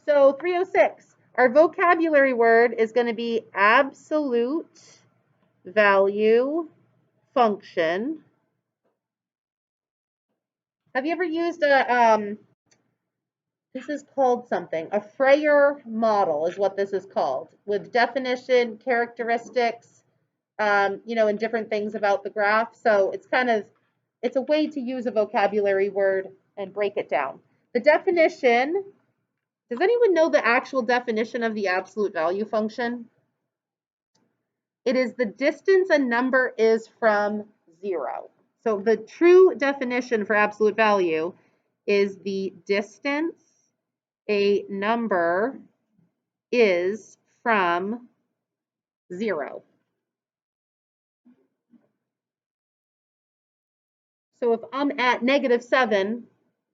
So 306, our vocabulary word is going to be absolute value function. Have you ever used a, this is called something, a Freyer model is what this is called, with definition, characteristics, and different things about the graph. So it's a way to use a vocabulary word and break it down. The definition, does anyone know the actual definition of the absolute value function? It is the distance a number is from 0. So the true definition for absolute value is the distance a number is from 0. So if I'm at -7,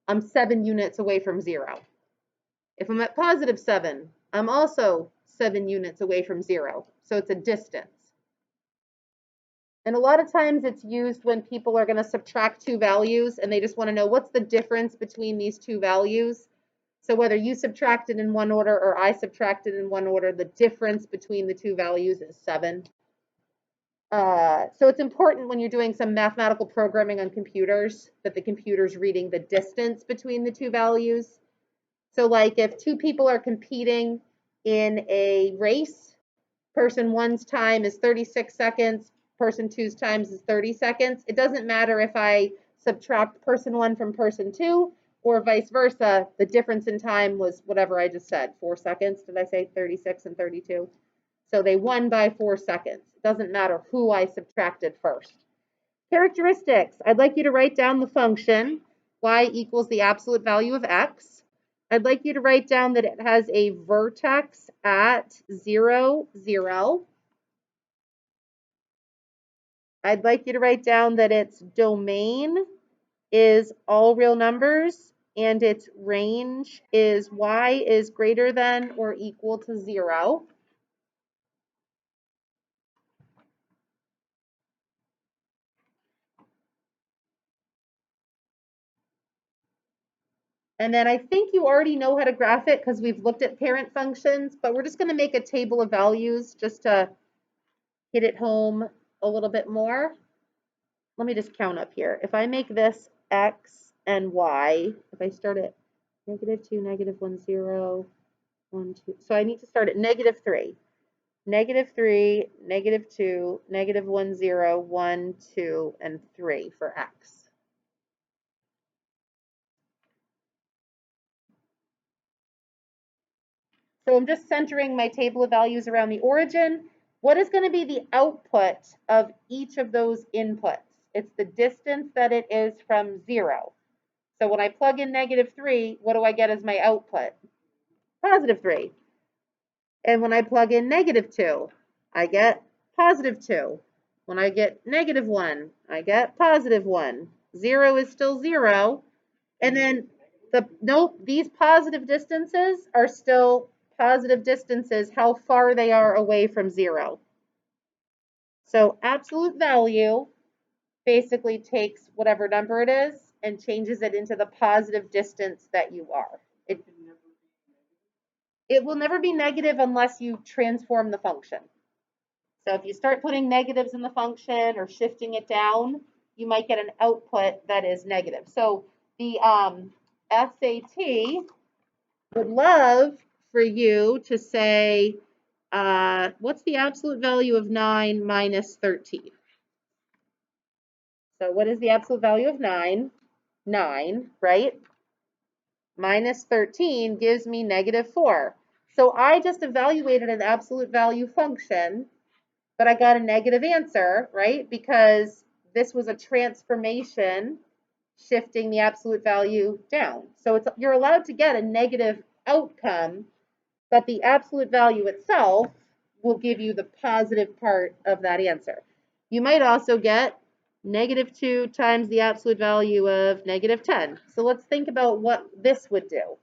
I'm 7 units away from 0. If I'm at +7, I'm also 7 units away from 0. So it's a distance. And a lot of times it's used when people are going to subtract two values and they just want to know what's the difference between these two values. So whether you subtracted in one order or I subtracted in one order, the difference between the two values is 7. So it's important when you're doing some mathematical programming on computers that the computer's reading the distance between the two values. So like if two people are competing in a race, person one's time is 36 seconds, person two's times is 30 seconds. It doesn't matter if I subtract person one from person two or vice versa. The difference in time was whatever I just said, 4 seconds. Did I say 36 and 32? So they won by 4 seconds. It doesn't matter who I subtracted first. Characteristics. I'd like you to write down the function y equals the absolute value of x. I'd like you to write down that it has a vertex at 0, 0. I'd like you to write down that its domain is all real numbers and its range is y is greater than or equal to 0. And then I think you already know how to graph it because we've looked at parent functions, but we're just going to make a table of values just to hit it home a little bit more. Let me just count up here. If I make this x and y, if I start at -2, -1, 0, 1, 2. So I need to start at -3. -3, -2, -1, 0, 1, 2, and 3 for x. So I'm just centering my table of values around the origin. What is going to be the output of each of those inputs? It's the distance that it is from 0. So when I plug in -3, what do I get as my output? +3. And when I plug in -2, I get +2. When I get -1, I get +1. 0 is still 0. And then these positive distances are still positive distances, how far they are away from 0. So absolute value basically takes whatever number it is and changes it into the positive distance that you are. It will never be negative unless you transform the function. So if you start putting negatives in the function or shifting it down, you might get an output that is negative. So the SAT would love for you to say, what's the absolute value of 9 minus 13? So what is the absolute value of 9? 9, right? Minus 13 gives me -4. So I just evaluated an absolute value function, but I got a negative answer, right? Because this was a transformation shifting the absolute value down. So you're allowed to get a negative outcome, but the absolute value itself will give you the positive part of that answer. You might also get -2 times the absolute value of -10. So let's think about what this would do.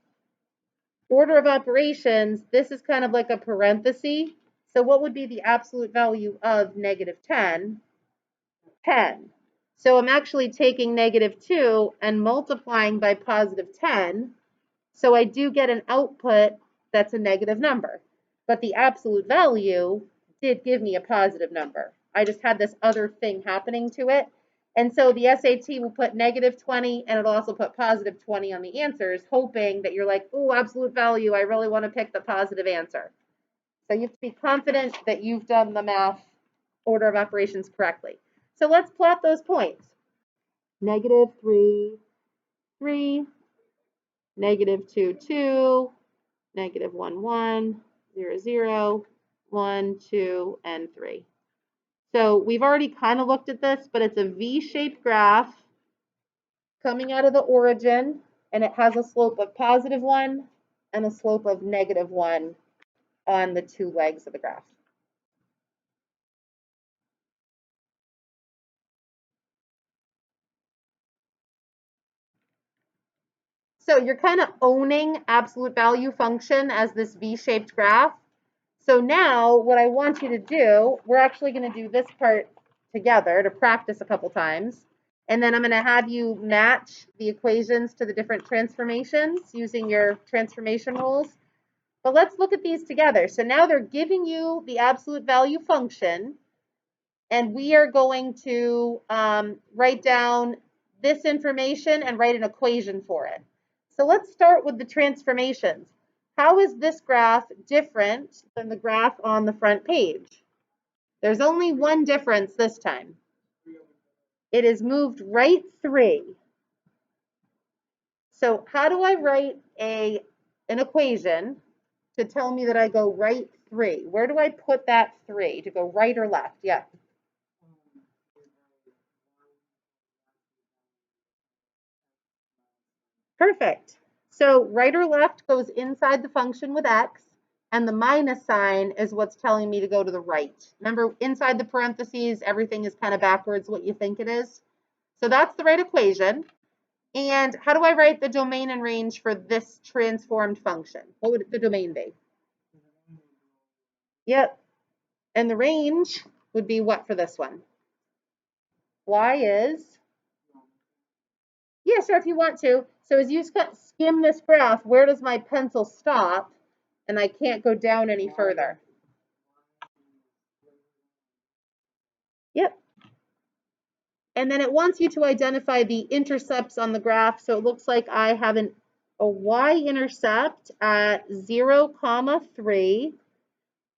Order of operations, this is kind of like a parenthesis. So what would be the absolute value of -10? 10. So I'm actually taking -2 and multiplying by +10. So I do get an output that's a negative number. But the absolute value did give me a positive number. I just had this other thing happening to it. And so the SAT will put negative 20 and it'll also put positive 20 on the answers, hoping that you're like, oh, absolute value, I really want to pick the positive answer. So you have to be confident that you've done the math order of operations correctly. So let's plot those points. Negative 3, 3, negative 2, 2, negative 1, 1, 0, 0, 1, 2, and 3. So we've already kind of looked at this, but it's a V-shaped graph coming out of the origin, and it has a slope of positive 1 and a slope of negative 1 on the two legs of the graph. So you're kind of owning absolute value function as this V-shaped graph. So now what I want you to do, we're actually going to do this part together to practice a couple times. And then I'm going to have you match the equations to the different transformations using your transformation rules. But let's look at these together. So now they're giving you the absolute value function. And we are going to write down this information and write an equation for it. So let's start with the transformations. How is this graph different than the graph on the front page? There's only one difference this time. It is moved right 3. So how do I write an equation to tell me that I go right 3? Where do I put that 3? To go right or left? Yeah. Perfect. So right or left goes inside the function with x, and the minus sign is what's telling me to go to the right. Remember, inside the parentheses, everything is kind of backwards what you think it is. So that's the right equation. And how do I write the domain and range for this transformed function? What would the domain be? Yep. And the range would be what for this one? Y is, yeah, sure, if you want to. So as you skim this graph, where does my pencil stop? And I can't go down any further. Yep. And then it wants you to identify the intercepts on the graph. So it looks like I have a y-intercept at 0, 3,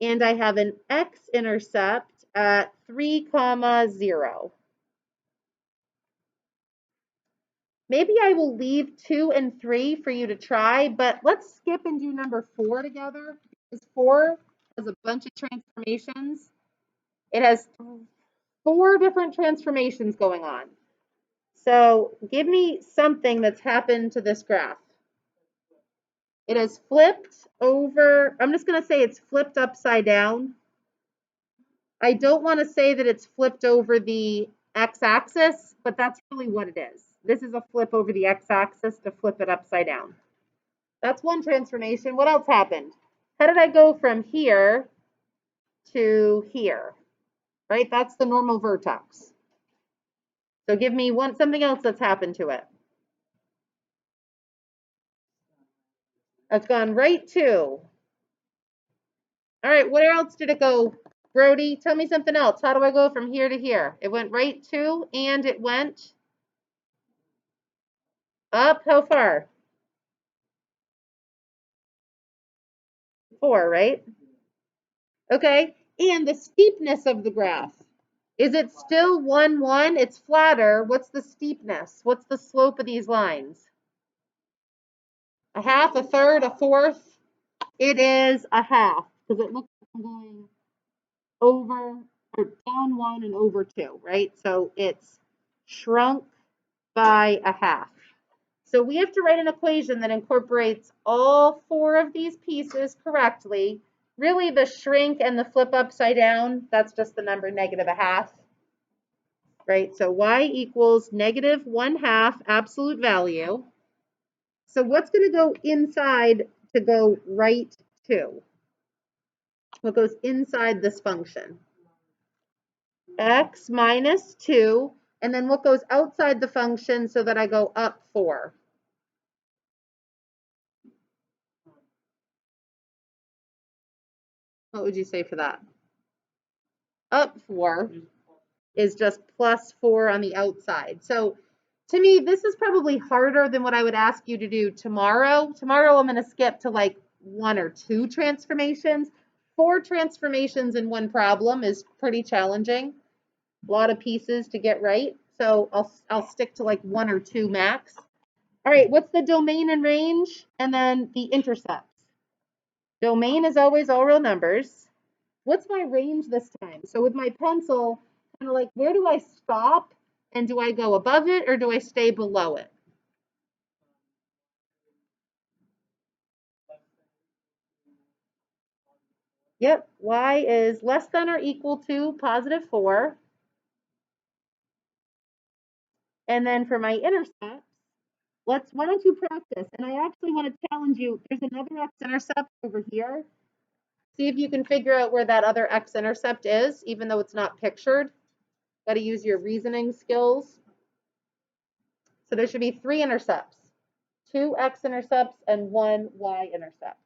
and I have an x-intercept at 3, 0. Maybe I will leave 2 and 3 for you to try, but let's skip and do number 4 together. Because 4 has a bunch of transformations. It has 4 different transformations going on. So give me something that's happened to this graph. It has flipped over. I'm just going to say it's flipped upside down. I don't want to say that it's flipped over the x-axis, but that's really what it is. This is a flip over the x-axis to flip it upside down. That's one transformation. What else happened? How did I go from here to here? Right? That's the normal vertex. So give me something else that's happened to it. That's gone right to. All right, where else did it go? Brody, tell me something else. How do I go from here to here? It went right to, and it went up. How far? 4, right? Okay, and the steepness of the graph. Is it still 1, 1? It's flatter. What's the steepness? What's the slope of these lines? A half, a third, a fourth? It is a half, because it looks like I'm going over, or down 1 and over 2, right? So it's shrunk by a half. So we have to write an equation that incorporates all 4 of these pieces correctly. Really, the shrink and the flip upside down, that's just the number negative a half, right? So y equals negative 1/2 absolute value. So what's going to go inside to go right to? What goes inside this function? X minus 2. And then what goes outside the function so that I go up 4? What would you say for that? Up 4 is just plus 4 on the outside. So to me, this is probably harder than what I would ask you to do tomorrow. Tomorrow, I'm going to skip to like 1 or 2 transformations. 4 transformations in one problem is pretty challenging. A lot of pieces to get right. So I'll stick to like 1 or 2 max. All right, what's the domain and range? And then the intercepts. Domain is always all real numbers. What's my range this time? So with my pencil, kind of like, where do I stop? And do I go above it or do I stay below it? Yep, y is less than or equal to positive 4. And then for my intercepts, why don't you practice? And I actually want to challenge you. There's another x-intercept over here. See if you can figure out where that other x-intercept is, even though it's not pictured. Got to use your reasoning skills. So there should be 3 intercepts, 2 x-intercepts and 1 y-intercept.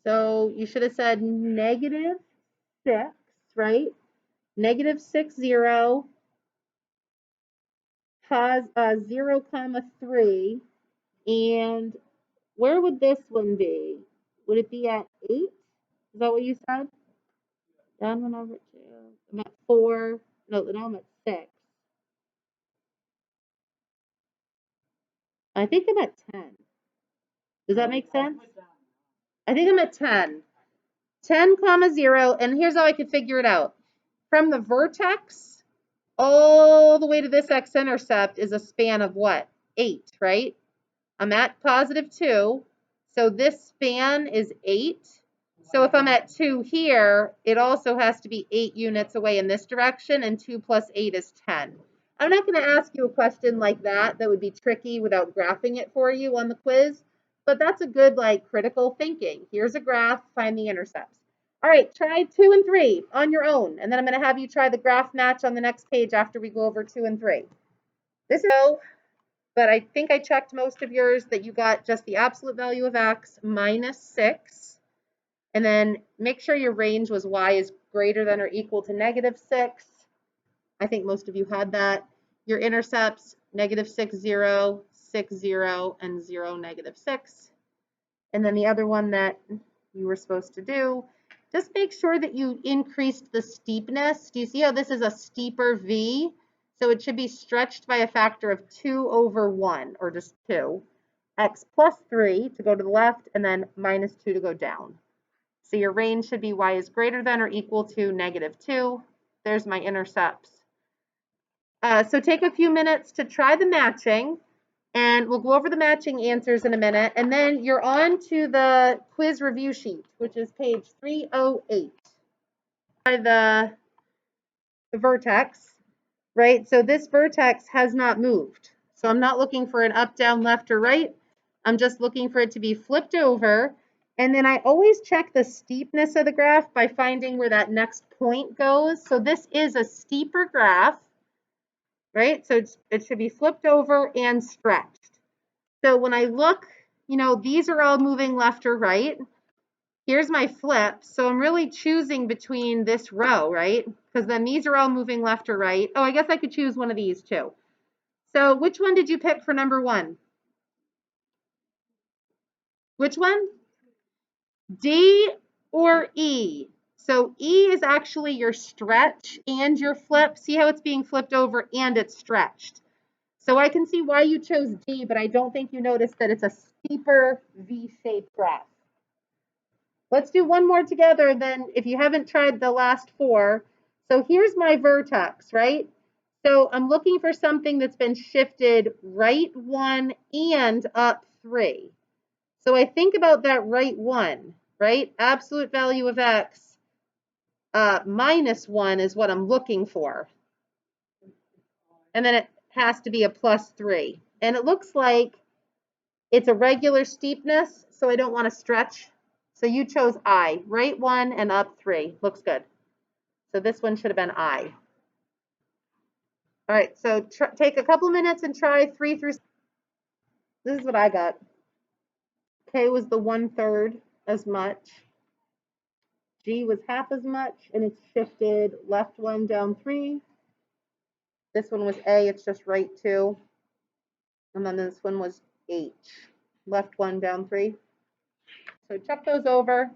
So you should have said negative 6, right? Negative 6, 0, 0, comma 3. And where would this one be? Would it be at 8? Is that what you said? Down 1 over 2. I'm at 4. No, now I'm at 6. I think I'm at 10. Does that make sense? I think I'm at 10. 10, comma 0. And here's how I could figure it out. From the vertex all the way to this x-intercept is a span of what? 8, right? I'm at positive 2. So this span is 8. So if I'm at 2 here, it also has to be 8 units away in this direction, and 2 plus 8 is 10. I'm not going to ask you a question like that that would be tricky without graphing it for you on the quiz, but that's a good like critical thinking. Here's a graph, find the intercepts. All right, try 2 and 3 on your own, and then I'm going to have you try the graph match on the next page after we go over 2 and 3. This is but I think I checked most of yours that you got just the absolute value of x minus 6. And then make sure your range was y is greater than or equal to negative 6. I think most of you had that. Your intercepts, negative 6, 0, 6, 0, and 0, negative 6. And then the other one that you were supposed to do, just make sure that you increased the steepness. Do you see how this is a steeper V? So it should be stretched by a factor of 2 over 1, or just 2. X plus 3 to go to the left, and then minus 2 to go down. So your range should be y is greater than or equal to negative 2. There's my intercepts. So take a few minutes to try the matching, and we'll go over the matching answers in a minute. And then you're on to the quiz review sheet, which is page 308. By the vertex, right? So this vertex has not moved. So I'm not looking for an up, down, left, or right. I'm just looking for it to be flipped over. And then I always check the steepness of the graph by finding where that next point goes. So this is a steeper graph, right? So it should be flipped over and stretched. So when I look, you know, these are all moving left or right. Here's my flip. So I'm really choosing between this row, right? Because then these are all moving left or right. Oh, I guess I could choose one of these too. So which one did you pick for number 1? Which one? D or E? So E is actually your stretch and your flip. See how it's being flipped over and it's stretched. So I can see why you chose D, but I don't think you noticed that it's a steeper V-shaped graph. Let's do one more together then if you haven't tried the last 4. So here's my vertex, right? So I'm looking for something that's been shifted right 1 and up 3. So I think about that right 1, right? Absolute value of x minus 1 is what I'm looking for. And then it has to be a plus 3. And it looks like it's a regular steepness, so I don't want to stretch. So you chose I, right 1 and up 3. Looks good. So this one should have been I. All right, so take a couple minutes and try 3 through 6. This is what I got. K was the 1/3 as much. G was half as much, and it's shifted left 1 down 3. This one was A, it's just right 2. And then this one was H, left 1 down 3. So check those over.